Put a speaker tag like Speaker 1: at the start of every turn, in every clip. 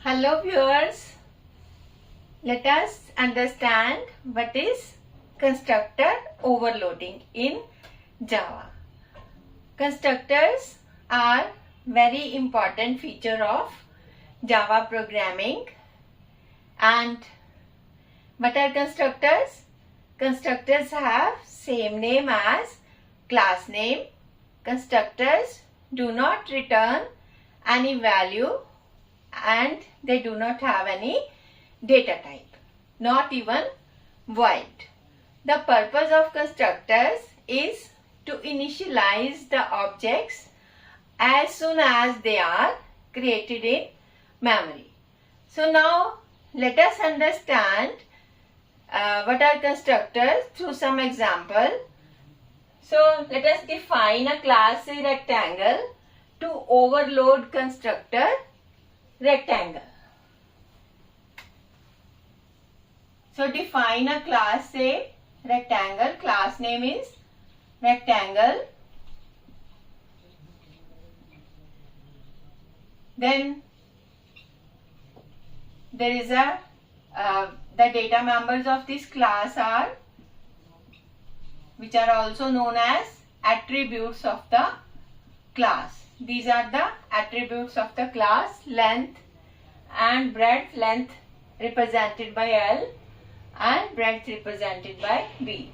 Speaker 1: Hello viewers, let us understand what is constructor overloading in Java. Constructors are very important feature of Java programming. And what are constructors? Constructors have same name as class name. Constructors do not return any value and they do not have any data type, not even void. The purpose of constructors is to initialize the objects as soon as they are created in memory. So now let us understand what are constructors through some example. So let us define a class rectangle to overload constructor rectangle. So define a class rectangle. Class name is rectangle. Then there is the data members of this class are, which are also known as attributes of the class. These are the attributes of the class: length and breadth. Length represented by L and breadth represented by B.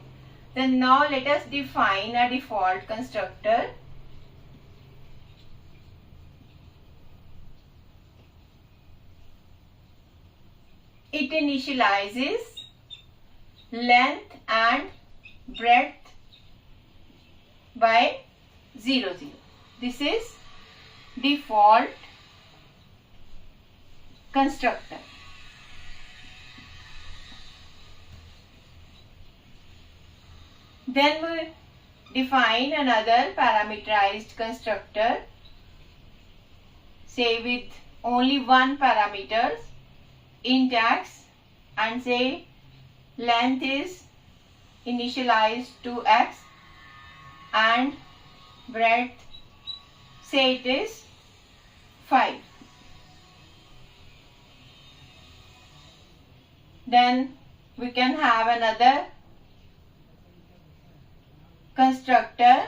Speaker 1: Then now let us define a default constructor. It initializes length and breadth by 0, 0. This is default constructor. Then we define another parameterized constructor, say with only one parameters, int x, and say length is initialized to x and breadth, say it is 5. Then we can have another constructor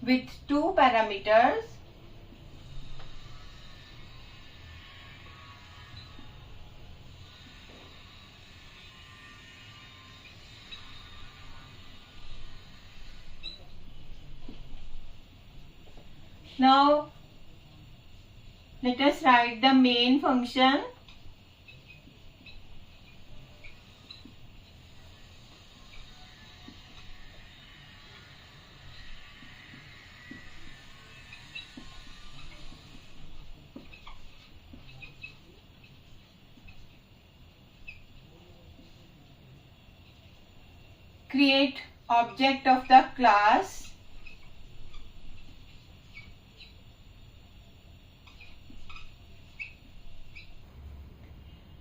Speaker 1: with two parameters. Now let us write the main function. Create object of the class .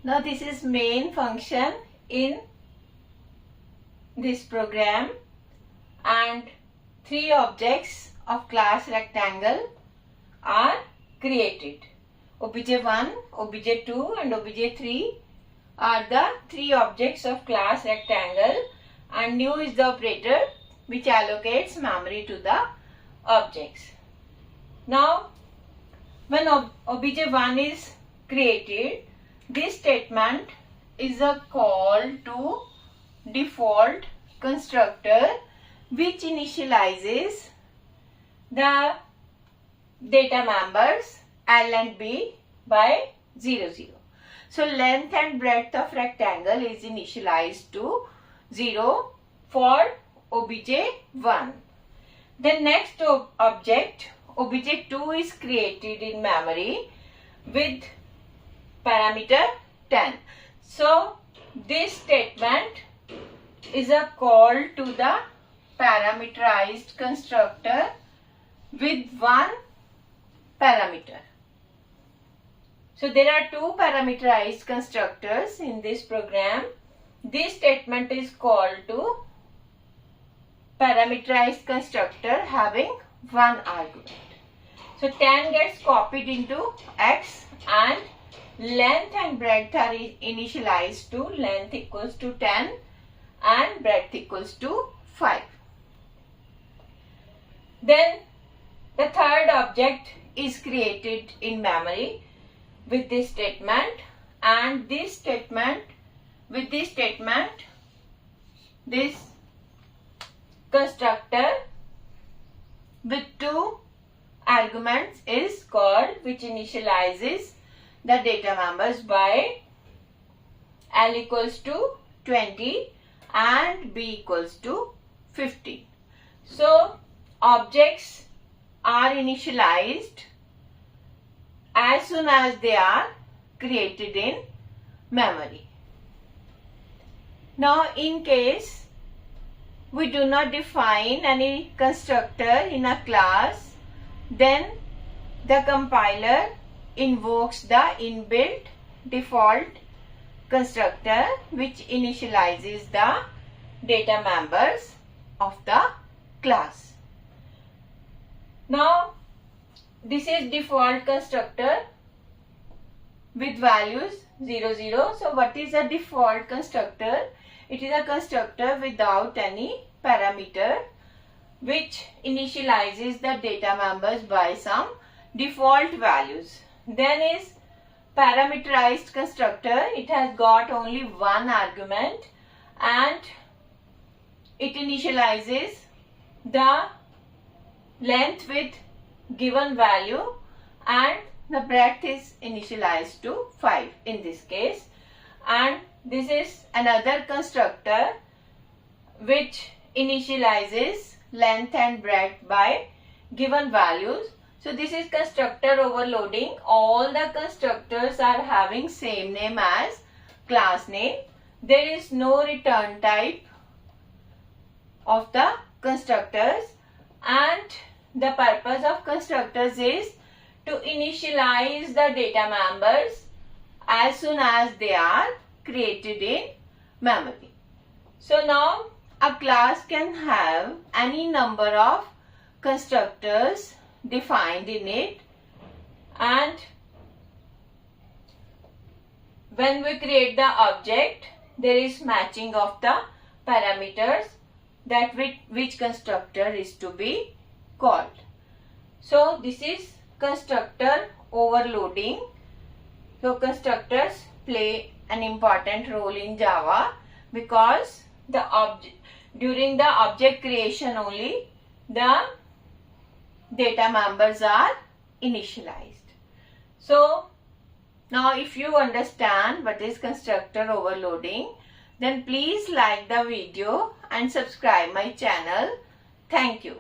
Speaker 1: Now this is main function in this program, and three objects of class rectangle are created. obj1, obj2 and obj3 are the three objects of class rectangle, and new is the operator which allocates memory to the objects. Now when obj1 is created, this statement is a call to default constructor which initializes the data members L and B by 0, 0. So length and breadth of rectangle is initialized to 0 for obj1. The next object obj2 is created in memory with parameter 10. So this statement is a call to the parameterized constructor with one parameter. So there are two parameterized constructors in this program. This statement is called to parameterized constructor having one argument. So 10 gets copied into x and length and breadth are initialized to length equals to 10 and breadth equals to 5. Then the third object is created in memory with this statement, and this statement, this constructor with 2 arguments is called, which initializes the data members by L equals to 20 and B equals to 15. So objects are initialized as soon as they are created in memory. Now in case we do not define any constructor in a class, then the compiler invokes the inbuilt default constructor which initializes the data members of the class. Now this is default constructor with values 0, 0. So what is a default constructor? It is a constructor without any parameter which initializes the data members by some default values. Then is parameterized constructor. It has got only one argument and it initializes the length with given value and the breadth is initialized to 5 in this case. And this is another constructor which initializes length and breadth by given values. So this is constructor overloading. All the constructors are having same name as class name. There is no return type of the constructors, and the purpose of constructors is to initialize the data members as soon as they are created in memory. So now a class can have any number of constructors defined in it, and when we create the object, there is matching of the parameters that which constructor is to be called. So this is constructor overloading. So constructors play an important role in Java because during the object creation only the data members are initialized. So now if you understand what is constructor overloading, then please like the video and subscribe my channel. Thank you.